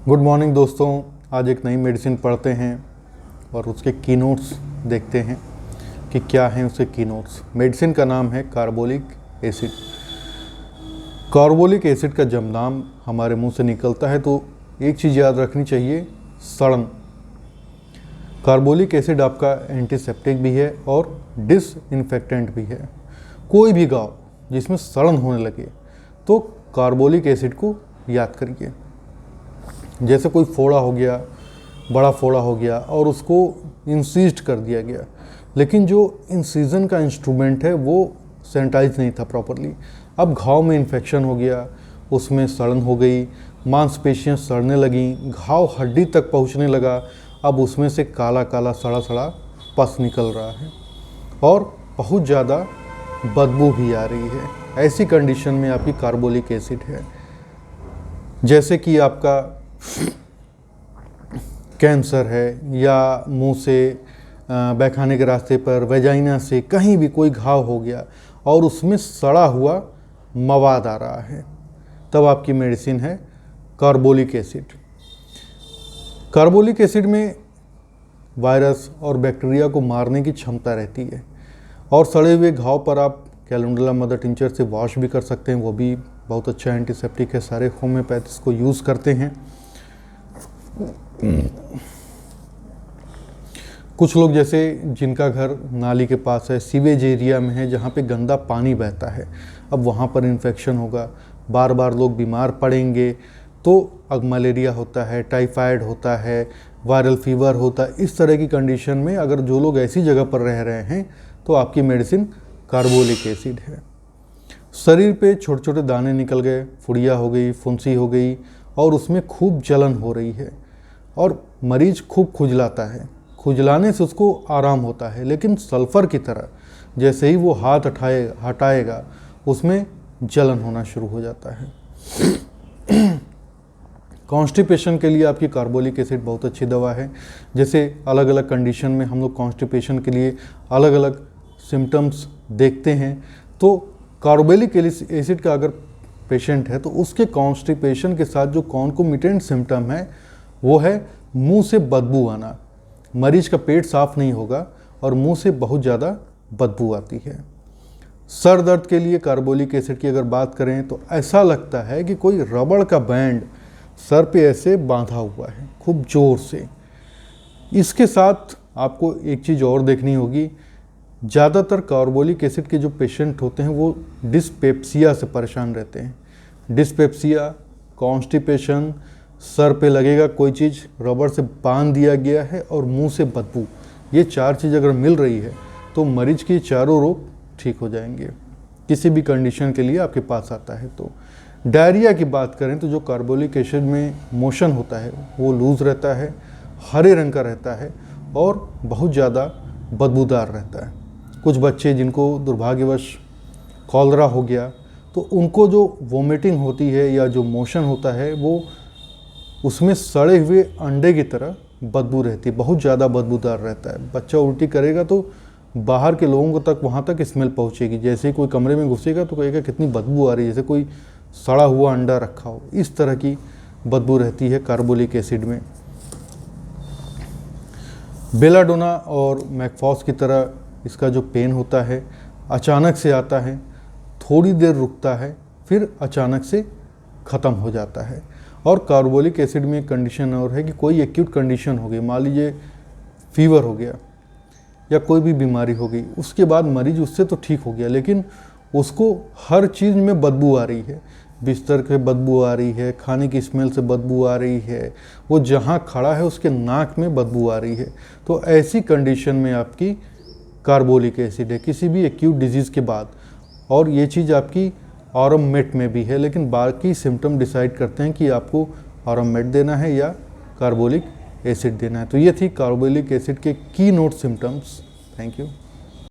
Good morning दोस्तों। आज एक नई मेडिसिन पढ़ते हैं और उसके की नोट्स देखते हैं कि क्या हैं उसके की नोट्स। मेडिसिन का नाम है कार्बोलिक एसिड। कार्बोलिक एसिड का जब नाम हमारे मुंह से निकलता है तो एक चीज़ याद रखनी चाहिए, सड़न। कार्बोलिक एसिड आपका एंटीसेप्टिक भी है और डिसइंफेक्टेंट भी है। कोई भी घाव जिसमें सड़न होने लगे तो कार्बोलिक एसिड को याद करिए। जैसे कोई फोड़ा हो गया, बड़ा फोड़ा हो गया और उसको इंसिस्ट कर दिया गया, लेकिन जो इंसिजन का इंस्ट्रूमेंट है वो सैनिटाइज नहीं था प्रॉपरली। अब घाव में इन्फेक्शन हो गया, उसमें सड़न हो गई, मांसपेशियां सड़ने लगी, घाव हड्डी तक पहुंचने लगा। अब उसमें से काला काला सड़ा सड़ा पस निकल रहा है और बहुत ज़्यादा बदबू भी आ रही है। ऐसी कंडीशन में आपकी कार्बोलिक एसिड है। जैसे कि आपका कैंसर है या मुंह से पैखाने के रास्ते पर वेजाइना से कहीं भी कोई घाव हो गया और उसमें सड़ा हुआ मवाद आ रहा है, तब आपकी मेडिसिन है कार्बोलिक एसिड। कार्बोलिक एसिड में वायरस और बैक्टीरिया को मारने की क्षमता रहती है और सड़े हुए घाव पर आप कैलेंडुला मदर टिंचर से वॉश भी कर सकते हैं, वो भी बहुत अच्छा एंटीसेप्टिक है। सारे होम्योपैथिस को यूज़ करते हैं। कुछ लोग जैसे जिनका घर नाली के पास है, सीवेज एरिया में है, जहाँ पे गंदा पानी बहता है, अब वहाँ पर इन्फेक्शन होगा, बार बार लोग बीमार पड़ेंगे तो अब मलेरिया होता है, टाइफाइड होता है, वायरल फीवर होता है। इस तरह की कंडीशन में अगर जो लोग ऐसी जगह पर रह रहे हैं तो आपकी मेडिसिन कार्बोलिक एसिड है। शरीर पे छोटे छोटे दाने निकल गए, फुड़िया हो गई, फुंसी हो गई और उसमें खूब जलन हो रही है और मरीज खूब खुजलाता है। खुजलाने से उसको आराम होता है, लेकिन सल्फ़र की तरह जैसे ही वो हाथ हटाएगा उसमें जलन होना शुरू हो जाता है। कॉन्स्टिपेशन के लिए आपकी कार्बोलिक एसिड बहुत अच्छी दवा है। जैसे अलग अलग कंडीशन में हम लोग कॉन्स्टिपेशन के लिए अलग अलग सिम्टम्स देखते हैं, तो कार्बोलिक एसिड का अगर पेशेंट है तो उसके कॉन्स्टिपेशन के साथ जो कॉन्कोमिटेंट सिम्टम है वो है मुंह से बदबू आना। मरीज का पेट साफ नहीं होगा और मुंह से बहुत ज़्यादा बदबू आती है। सर दर्द के लिए कार्बोलिक एसिड की अगर बात करें तो ऐसा लगता है कि कोई रबड़ का बैंड सर पे ऐसे बांधा हुआ है खूब ज़ोर से। इसके साथ आपको एक चीज़ और देखनी होगी, ज़्यादातर कार्बोलिक एसिड के जो पेशेंट होते हैं वो डिस्पेप्सिया से परेशान रहते हैं। डिस्पेप्सिया, कॉन्स्टिपेशन, सर पे लगेगा कोई चीज़ रबड़ से बांध दिया गया है और मुंह से बदबू, ये चार चीज़ अगर मिल रही है तो मरीज के चारों रोग ठीक हो जाएंगे किसी भी कंडीशन के लिए आपके पास आता है। तो डायरिया की बात करें तो जो कार्बोलिक एसिड में मोशन होता है वो लूज़ रहता है, हरे रंग का रहता है और बहुत ज़्यादा बदबूदार रहता है। कुछ बच्चे जिनको दुर्भाग्यवश कॉलरा हो गया तो उनको जो वोमिटिंग होती है या जो मोशन होता है वो उसमें सड़े हुए अंडे की तरह बदबू रहती है, बहुत ज़्यादा बदबूदार रहता है। बच्चा उल्टी करेगा तो बाहर के लोगों को तक वहाँ तक स्मेल पहुँचेगी। जैसे ही कोई कमरे में घुसेगा तो कहेगा कितनी बदबू आ रही है, जैसे कोई सड़ा हुआ अंडा रखा हो। इस तरह की बदबू रहती है कार्बोलिक एसिड में। बेलाडोना और मैकफॉस की तरह इसका जो पेन होता है अचानक से आता है, थोड़ी देर रुकता है, फिर अचानक से ख़त्म हो जाता है। और कार्बोलिक एसिड में एक कंडीशन और है कि कोई एक्यूट कंडीशन हो गई, मान लीजिए फीवर हो गया या कोई भी बीमारी हो गई, उसके बाद मरीज उससे तो ठीक हो गया लेकिन उसको हर चीज़ में बदबू आ रही है, बिस्तर पे बदबू आ रही है, खाने की स्मेल से बदबू आ रही है, वो जहाँ खड़ा है उसके नाक में बदबू आ रही है। तो ऐसी कंडीशन में आपकी कार्बोलिक एसिड है किसी भी एक्यूट डिजीज़ के बाद। और ये चीज़ आपकी ऑरम मेट में भी है, लेकिन बाकी सिम्टम डिसाइड करते हैं कि आपको ऑरम मेट देना है या कार्बोलिक एसिड देना है। तो ये थी कार्बोलिक एसिड के की नोट सिम्टम्स। Thank you.